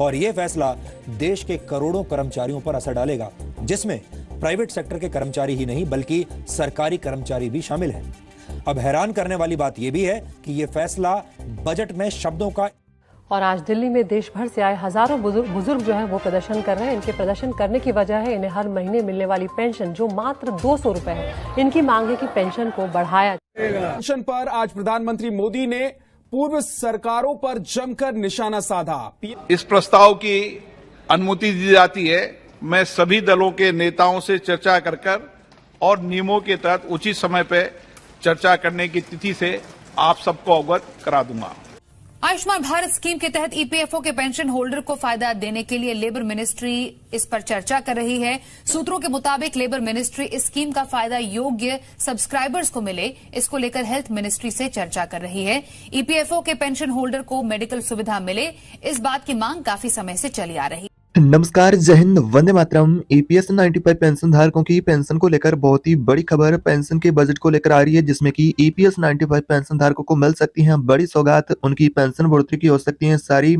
और यह फैसला देश के करोड़ों कर्मचारियों पर असर डालेगा, जिसमें प्राइवेट सेक्टर के कर्मचारी ही नहीं बल्कि सरकारी कर्मचारी भी शामिल हैं। अब हैरान करने वाली बात यह भी है कि यह फैसला बजट में शब्दों का। और आज दिल्ली में देश भर से आए हजारों बुजुर्ग जो हैं वो प्रदर्शन कर रहे हैं। इनके प्रदर्शन करने की वजह है इन्हें हर महीने मिलने वाली पेंशन जो मात्र 200 रुपए है। इनकी मांग है कि पेंशन को बढ़ाया जाए। पेंशन पर आज प्रधानमंत्री मोदी ने पूर्व सरकारों पर जमकर निशाना साधा। इस प्रस्ताव की अनुमति दी जाती है। मैं सभी दलों के नेताओं से चर्चा कर और नियमों के तहत उचित समय पर चर्चा करने की तिथि से आप सबको अवगत करा दूंगा। आयुष्मान भारत स्कीम के तहत ईपीएफओ के पेंशन होल्डर को फायदा देने के लिए लेबर मिनिस्ट्री इस पर चर्चा कर रही है। सूत्रों के मुताबिक लेबर मिनिस्ट्री इस स्कीम का फायदा योग्य सब्सक्राइबर्स को मिले, इसको लेकर हेल्थ मिनिस्ट्री से चर्चा कर रही है। ईपीएफओ के पेंशन होल्डर को मेडिकल सुविधा मिले, इस बात की मांग काफी समय से चली आ रही है। नमस्कार, जय हिंद, वंदे मातरम। ईपीएस 95 पेंशन धारकों की पेंशन को लेकर बहुत ही बड़ी खबर पेंशन के बजट को लेकर आ रही है, जिसमें कि ईपीएस 95 पेंशन धारकों को मिल सकती है बड़ी सौगात। उनकी पेंशन बढ़ोतरी की हो सकती है, सारी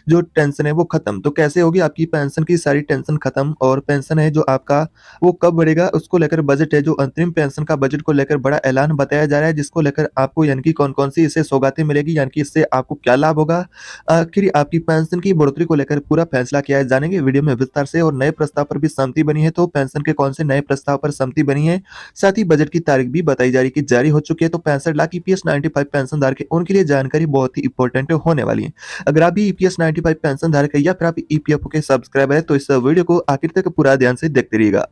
जो टेंशन है वो खत्म। तो कैसे होगी आपकी पेंशन की सारी टेंशन खत्म, और पेंशन है जो आपका वो कब बढ़ेगा उसको लेकर बजट है जो अंतरिम पेंशन का बजट को लेकर बड़ा ऐलान बताया जा रहा है, जिसको लेकर आपको यानी कि कौन कौन सी इससे सौगातें मिलेगी, यानी कि इससे आपको क्या लाभ होगा, आखिर आपकी पेंशन की बढ़ोतरी को लेकर पूरा फैसला किया जाने वीडियो में विस्तार से। और नए प्रस्ताव पर भी सहमति बनी है, तो पेंशन के कौन से नए प्रस्ताव पर सहमति बनी है, साथ ही बजट की तारीख भी बताई जा रही कि जारी हो चुकी है। तो 65 लाख ईपीएस 95 पेंशन धारक उनके लिए जानकारी बहुत ही इंपॉर्टेंट होने वाली है। अगर आप भी ईपीएस 95 पेंशन धारक है या फिर आप ईपीएफओ के सब्सक्राइबर है तो इस वीडियो को आखिर तक पूरा ध्यान से देखते रहिएगा।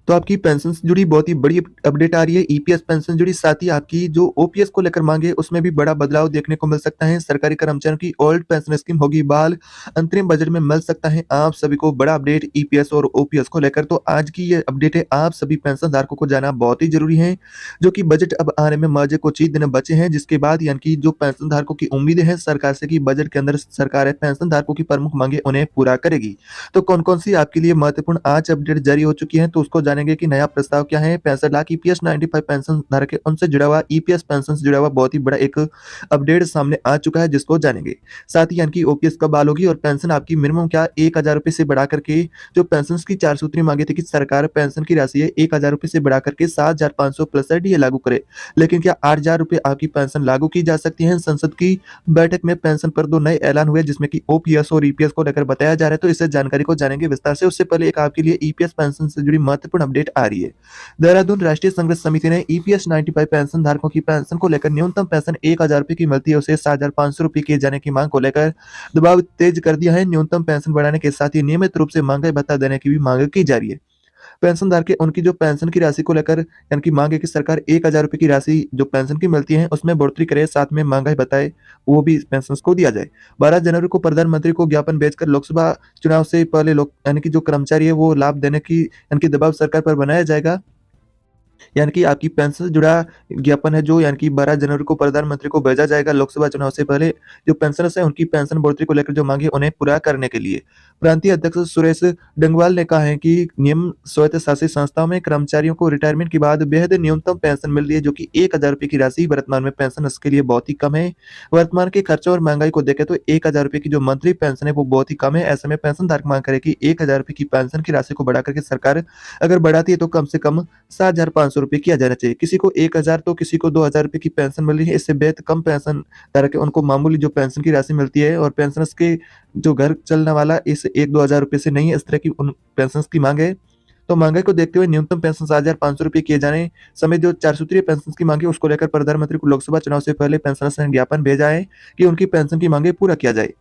तो आपकी पेंशन से जुड़ी बहुत ही बड़ी अपडेट आ रही है। ईपीएस पेंशन जुड़ी, साथ ही आपकी जो ओपीएस को लेकर मांगे उसमें भी बड़ा बदलाव देखने को मिल सकता है। सरकारी कर्मचारियों की ओल्ड पेंशन स्कीम होगी बहाल, अंतरिम बजट में मिल सकता है आप सभी को बड़ा अपडेट ईपीएस और ओपीएस को लेकर। तो आज की ये अपडेट है, आप सभी पेंशन धारकों को जाना बहुत ही जरूरी है, जो कि बजट अब आने में मजे कुछ ही दिन बचे हैं, जिसके बाद यानी कि जो पेंशन धारकों की उम्मीदें हैं सरकार से कि बजट के अंदर सरकार है पेंशन धारकों की प्रमुख मांगे उन्हें पूरा करेगी। तो कौन कौन सी आपके लिए महत्वपूर्ण आज अपडेट जारी हो चुकी है, तो उसको जानेंगे कि नया प्रस्ताव क्या है। 65 लाख ईपीएस 95 पेंशन धारक है उनसे जुड़ा हुआ ईपीएस पेंशन से जुड़ा हुआ बहुत ही बड़ा एक अपडेट सामने आ चुका है, जिसको जानेंगे। साथ ही यानी कि ओपीएस कब बहाल होगी और पेंशन आपकी मिनिमम क्या 1000 रुपए से बढ़ा करके जो पेंशन की 4 सूत्री मांगे थे कि सरकार पेंशन की राशि है 1000 रुपए से बढ़ा करके 7500+ ये लागू करे, लेकिन क्या 8000 रुपए आपकी पेंशन लागू की जा सकती है। संसद की बैठक में पेंशन पर 2 नए ऐलान हुए, जिसमें कि ओपीएस और ईपीएस को लेकर बताया जा रहा है। तो इस जानकारी को जानेंगे विस्तार से। उससे पहले एक आपके लिए ईपीएस पेंशन से जुड़ी महत्वपूर्ण अपडेट आ रही है। देहरादून राष्ट्रीय संघर्ष समिति ने ईपीएस 95 पेंशन धारकों की पेंशन को लेकर न्यूनतम पेंशन 1000 रुपए की मिलती है उसे 7500 रुपए किए जाने की मांग को लेकर दबाव तेज कर दिया है। न्यूनतम पेंशन बढ़ाने के साथ ही नियमित रूप से महंगाई भत्ता देने की भी मांग की जा रही है। पेंशन धारक उनकी जो पेंशन की राशि को लेकर यानी कि मांग है कि सरकार 1000 रुपए की राशि जो पेंशन की मिलती है उसमें बढ़ोतरी करे, साथ में महंगाई बताए वो भी पेंशन को दिया जाए। 12 जनवरी को प्रधानमंत्री को ज्ञापन भेजकर लोकसभा चुनाव से पहले लोग यानी कि जो कर्मचारी है वो लाभ देने की यानी कि दबाव सरकार पर बनाया जाएगा। यानी कि आपकी पेंशन से जुड़ा ज्ञापन है जो यानी कि 12 जनवरी को प्रधानमंत्री को भेजा जाएगा लोकसभा चुनाव से पहले जो पेंशनर्स है उनकी पेंशन बढ़ोतरी को लेकर जो मांगे उन्हें पूरा करने के लिए। प्रांतीय अध्यक्ष सुरेश डंगवाल ने कहा है कि नियम स्वायत्त शासित संस्थाओं में कर्मचारियों को रिटायरमेंट के बाद बेहद न्यूनतम पेंशन मिल रही है, जो कि 1000 रुपए की राशि वर्तमान में पेंशन के लिए बहुत ही कम है। वर्तमान के खर्चों और महंगाई को देखें तो 1000 रुपए की जो मंथली पेंशन है वो बहुत ही कम है। ऐसे में पेंशन धारक मांग करे कि 1000 रुपए की पेंशन की राशि को बढ़ा करके सरकार अगर बढ़ाती है तो कम से कम 7500 रुपए किया जाना चाहिए। किसी को 1000 तो किसी को 2000 रुपए की पेंशन मिल रही है। इससे बेहद कम पेंशन धारक है उनको मामूली जो पेंशन की राशि मिलती है, और पेंशनर्स के जो घर चलने वाला इस 1-2 हजार रुपए से नहीं है, इस तरह की उन पेंशन की मांग है। तो महंगाई को देखते हुए न्यूनतम पेंशन 7500 रुपए किए जाने समेत जो 4 सूत्रीय पेंशन की मांग है उसको लेकर प्रधानमंत्री को लोकसभा चुनाव से पहले पेंशनर्स ने ज्ञापन भेजा है कि उनकी पेंशन की मांगे पूरा किया जाए।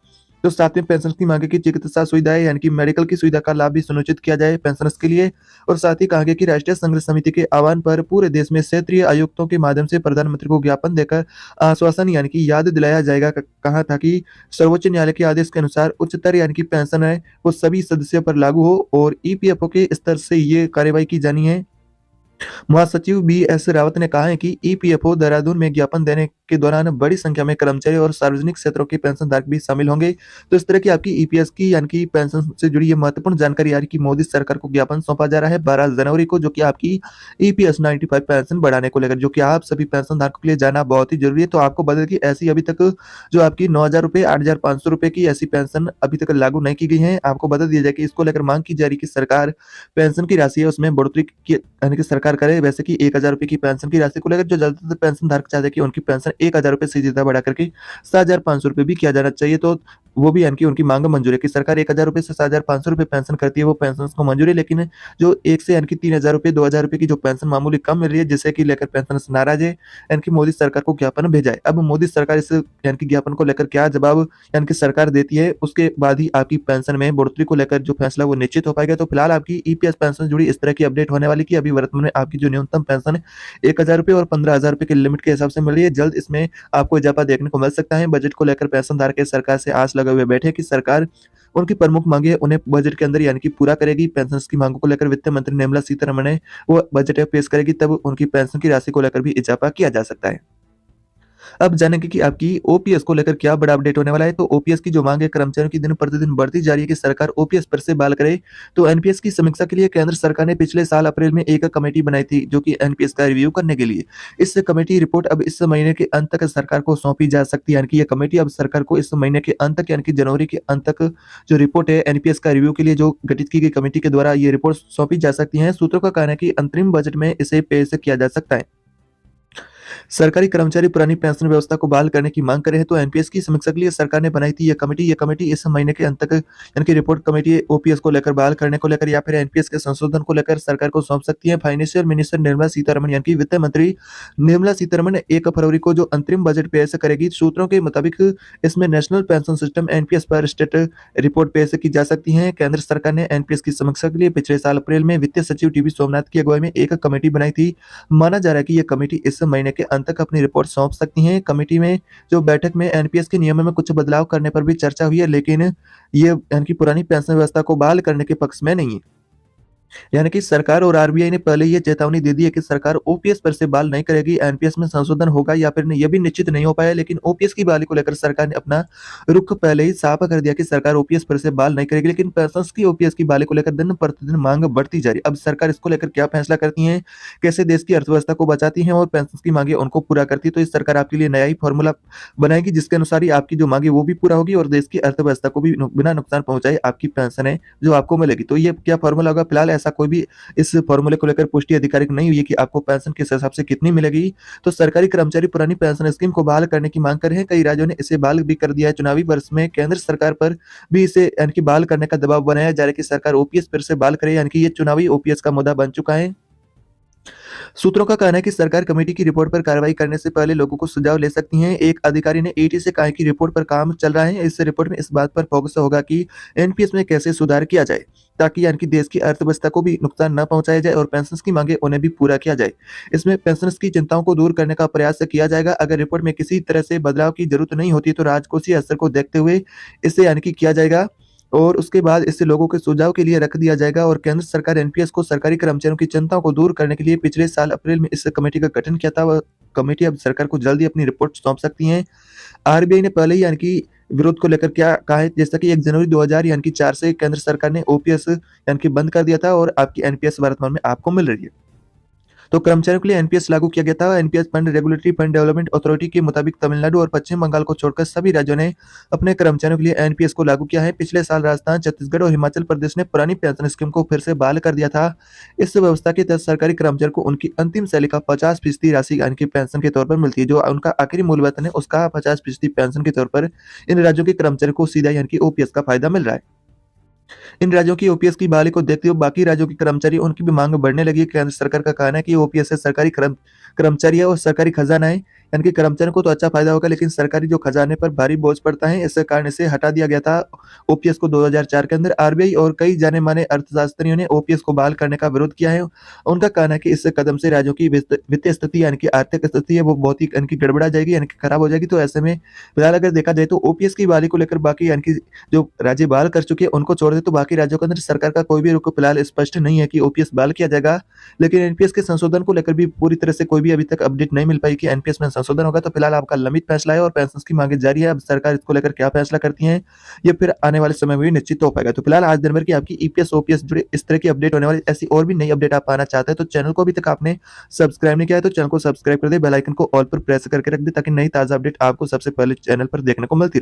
तो साथ में पेंशन की मांगे की चिकित्सा सुविधाएं यानी कि मेडिकल की सुविधा का लाभ भी सुनिश्चित किया जाए पेंशनर्स के लिए। और साथ ही कहा गया कि राष्ट्रीय संघर्ष समिति के आह्वान पर पूरे देश में क्षेत्रीय आयुक्तों के माध्यम से प्रधानमंत्री को ज्ञापन देकर आश्वासन यानी कि याद दिलाया जाएगा। कहा था कि सर्वोच्च न्यायालय के आदेश के अनुसार उच्चतर यानी कि पेंशन है वो सभी सदस्यों पर लागू हो और ईपीएफओ के स्तर से ये कार्यवाही की जानी है। महासचिव बी एस रावत ने कहा है कि ईपीएफओ देहरादून में ज्ञापन देने के दौरान बड़ी संख्या में कर्मचारी और सार्वजनिक क्षेत्रों के पेंशनधारक भी शामिल होंगे। तो इस तरह की आपकी ईपीएस की यानी कि पेंशन से जुड़ी ये महत्वपूर्ण जानकारी आ रही कि मोदी सरकार को ज्ञापन सौंपा जा रहा है 12 जनवरी को, जो कि आपकी ईपीएस 95 पेंशन बढ़ाने को लेकर, जो कि आप सभी पेंशन धारकों के लिए जाना बहुत ही जरूरी है। तो आपको बता दें कि ऐसी अभी तक जो आपकी 9,000 रुपए 8,500 रुपए की ऐसी पेंशन अभी तक लागू नहीं की गई है। आपको बता दिया जाए कि इसको लेकर मांग की जा रही कि सरकार पेंशन की राशि है उसमें बढ़ोतरी की यानी कि सरकार करे। वैसे कि 1,000 रुपए की पेंशन की राशि को लेकर जो ज्यादातर पेंशन धारक चाहते हैं कि उनकी पेंशन 1,000 रुपए से ज्यादा बढ़ा करके 7,500 रुपए भी किया जाना चाहिए। तो वो भी यानी कि उनकी मांग मंजूर है कि सरकार 1,000 रुपए से 7,500 रुपए पेंशन करती है, वो पेंशन को मंजूर है। लेकिन जो 1 से यानी कि 3,000 रुपए 2,000 रुपए की जो पेंशन मामूली कम मिल रही है, जिसे कि लेकर पेंशन नाराज है, यानी कि मोदी सरकार को ज्ञापन भेजा है। अब मोदी सरकार इस यानी कि ज्ञापन को लेकर क्या जवाब यानी कि सरकार देती है, उसके बाद ही आपकी पेंशन में बढ़ोतरी को लेकर जो फैसला वो निश्चित हो पाएगा। तो फिलहाल आपकी ईपीएस पेंशन जुड़ी इस तरह की अपडेट होने वाली कि अभी वर्तमान में आपकी जो न्यूनतम पेंशन 1,000 रुपए और 15,000 रुपए की लिमिट के हिसाब से मिल रही है। जल्द इसमें आपको इजाफा देखने को मिल सकता है। बजट को लेकर पेंशन धारक सरकार से आस लगे हुए बैठे कि सरकार उनकी प्रमुख मांगे उन्हें बजट के अंदर यानी कि पूरा करेगी। पेंशन की मांगों को लेकर वित्त मंत्री निर्मला सीतारमण ने वो बजट पेश करेगी, तब उनकी पेंशन की राशि को लेकर भी इजाफा किया जा सकता है। अब जानेंगे कि आपकी ओपीएस को लेकर क्या बड़ा अपडेट होने वाला है। तो ओपीएस की जो मांग है कर्मचारियों की दिन प्रतिदिन बढ़ती जा रही है कि सरकार ओपीएस पर से बहाल करे। तो एनपीएस की समीक्षा के लिए केंद्र सरकार ने पिछले साल अप्रैल में एक कमेटी बनाई थी, जो कि एनपीएस का रिव्यू करने के लिए। इस कमेटी रिपोर्ट अब इस महीने के अंत तक सरकार को सौंपी जा सकती है। यानी कि यह कमेटी अब सरकार को इस महीने के अंत तक यानी कि जनवरी के अंत तक जो रिपोर्ट है एनपीएस का रिव्यू के लिए जो गठित की गई कमेटी के द्वारा ये रिपोर्ट सौंपी जा सकती है। सूत्रों का कहना है कि अंतरिम बजट में इसे पेश किया जा सकता है। सरकारी कर्मचारी पुरानी पेंशन व्यवस्था को बहाल करने की मांग कर रहे हैं। तो एनपीएस की समीक्षा के लिए सरकार ने बनाई थी ये कमेटी इस महीने के अंत तक यानी कि रिपोर्ट कमेटी ओपीएस को लेकर बहाल करने को लेकर या फिर एनपीएस के संशोधन को लेकर सरकार को सौंप सकती है। फाइनेंशियल मिनिस्टर निर्मला सीतारमण यानी कि वित्त मंत्री निर्मला सीतारमण 1 फरवरी को जो अंतरिम बजट पेश करेगी। सूत्रों के मुताबिक इसमें नेशनल पेंशन सिस्टम एनपीएस पर स्टेट रिपोर्ट पेश की जा सकती है। केंद्र सरकार ने एनपीएस की समीक्षा के लिए पिछले साल अप्रैल में वित्तीय सचिव टीवी सोमनाथ की अगुवाई में एक कमेटी बनाई थी। माना जा रहा है कि यह कमेटी इस महीने के अंत तक अपनी रिपोर्ट सौंप सकती हैं। कमेटी में जो बैठक में एनपीएस के नियमों में कुछ बदलाव करने पर भी चर्चा हुई है, लेकिन ये यानी कि पुरानी पेंशन व्यवस्था को बहाल करने के पक्ष में नहीं है। यानी कि सरकार और आरबीआई ने पहले ये चेतावनी दे दी है कि सरकार ओपीएस पर से बहाल नहीं करेगी। एनपीएस में संशोधन होगा या फिर नहीं, ये भी निश्चित नहीं हो पाया। लेकिन ओपीएस की बहाली को लेकर सरकार ने अपना रुख पहले ही साफ कर दिया कि सरकार ओपीएस पर से बहाल नहीं करेगी। लेकिन पेंशन की ओपीएस की बहाली को लेकर दिन प्रतिदिन मांग बढ़ती जा रही है। अब सरकार इसको लेकर क्या फैसला करती है, कैसे देश की अर्थव्यवस्था को बचाती है और पेंशन की मांगे उनको पूरा करती है। तो इस सरकार आपके लिए नया ही फॉर्मूला बनाएगी, जिसके अनुसार ही आपकी जो मांगे वो भी पूरा होगी और देश की अर्थव्यवस्था को भी बिना नुकसान पहुंचाए आपकी पेंशन है जो आपको मिलेगी। तो ये क्या फॉर्मूला होगा, फिलहाल ऐसा कोई भी इस फॉर्मूले को लेकर पुष्टि आधिकारिक नहीं हुई है कि आपको पेंशन किस हिसाब से कितनी मिलेगी। तो सरकारी कर्मचारी पुरानी पेंशन स्कीम को बहाल करने की मांग कर रहे हैं। कई राज्यों ने इसे बहाल भी कर दिया है। चुनावी वर्ष में केंद्र सरकार पर भी इसे यानी कि बहाल करने का दबाव बनाया जा रहा है कि सरकार ओपीएस पर से बहाल करे। यानी कि ये चुनावी ओपीएस का मुद्दा बन चुका है। सूत्रों का कहना है कि सरकार कमेटी की रिपोर्ट पर कार्रवाई करने से पहले लोगों को सुझाव ले सकती है। एक अधिकारी ने ईटी से कहा कि रिपोर्ट पर काम चल रहा है। इस रिपोर्ट में इस बात पर फोकस होगा कि एनपीएस में कैसे सुधार किया जाए ताकि यानी कि देश की अर्थव्यवस्था को भी नुकसान न पहुंचाया जाए और पेंशन की मांगे उन्हें भी पूरा किया जाए। इसमें पेंशन की चिंताओं को दूर करने का प्रयास किया जाएगा। अगर रिपोर्ट में किसी तरह से बदलाव की जरूरत नहीं होती तो राजकोषीय असर को देखते हुए इसे यानी कि किया जाएगा और उसके बाद इसे लोगों के सुझाव के लिए रख दिया जाएगा। और केंद्र सरकार एनपीएस को सरकारी कर्मचारियों की चिंताओं को दूर करने के लिए पिछले साल अप्रैल में इस कमेटी का गठन किया था। वह कमेटी अब सरकार को जल्दी अपनी रिपोर्ट सौंप सकती है। आरबीआई ने पहले ही यानी कि विरोध को लेकर क्या कहा है, जैसा कि 1 जनवरी 2000 यानी कि 4 से केंद्र सरकार ने ओपीएस यानी कि बंद कर दिया था और आपकी एनपीएस वर्तमान में आपको मिल रही है। तो कर्मचारियों के लिए एनपीएस लागू किया गया था। NPS fund regulatory fund development authority के मुताबिक तमिलनाडु और पश्चिम बंगाल को छोड़कर सभी राज्यों ने अपने कर्मचारियों के लिए एनपीएस को लागू किया है। पिछले साल राजस्थान, छत्तीसगढ़ और हिमाचल प्रदेश ने पुरानी पेंशन स्कीम को फिर से बहाल कर दिया था। इस व्यवस्था के तहत सरकारी कर्मचारियों को उनकी अंतिम सैलरी का 50% राशि यानी कि पेंशन के तौर पर मिलती है। जो उनका आखिरी मूल वेतन है उसका 50% पेंशन के तौर पर इन राज्यों के कर्मचारियों को सीधा यानी कि ओपीएस का फायदा मिल रहा है। इन राज्यों की ओपीएस की बहाली को देखते हुए बाकी राज्यों के कर्मचारी उनकी भी मांग बढ़ने लगी है। केंद्र सरकार का कहना है कि ओपीएस से सरकारी कर्मचारी है और सरकारी खजाना है, यानी कि कर्मचारियों को तो अच्छा फायदा होगा लेकिन सरकारी जो खजाने पर भारी बोझ पड़ता है, इस कारण इसे हटा दिया गया था ओपीएस को 2004 के अंदर। आरबीआई और कई जाने माने अर्थशास्त्रियों ने ओपीएस को बहाल करने का विरोध किया है। उनका कहना है कि इस कदम से राज्यों की वित्तीय स्थिति यानी कि आर्थिक स्थिति है वो बहुत ही यानी कि गड़बड़ा जाएगी, यानी कि खराब हो जाएगी। तो ऐसे में फिलहाल अगर देखा जाए तो ओपीएस की बहाली को लेकर बाकी यानी कि जो राज्य बहाल कर चुके हैं उनको छोड़ छोड़ दे तो बाकी राज्यों के अंदर सरकार का कोई भी रुख फिलहाल स्पष्ट नहीं है कि ओपीएस बहाल किया जाएगा। लेकिन एनपीएस के संशोधन को लेकर भी पूरी तरह से कोई भी अभी तक अपडेट नहीं मिल पाई कि एनपीएस में संशोधन होगा। तो फिलहाल आपका लंबित फैसला है और पेंशन की मांगे जारी है। अब सरकार इसको लेकर क्या फैसला करती है ये फिर आने वाले समय में भी निश्चित हो पाएगा। तो फिलहाल आज दिन भर की आपकी ईपीएस ओपीएस जुड़े इस तरह की अपडेट होने वाली ऐसी और भी नई अपडेट आप पाना चाहते हैं तो चैनल को अभी तक आपने सब्सक्राइब नहीं किया है तो चैनल को सब्सक्राइब कर दे, बेल आइकन को ऑल पर प्रेस करके रख दे ताकि नई ताजा अपडेट आपको सबसे पहले चैनल पर देखने को मिलती रहे।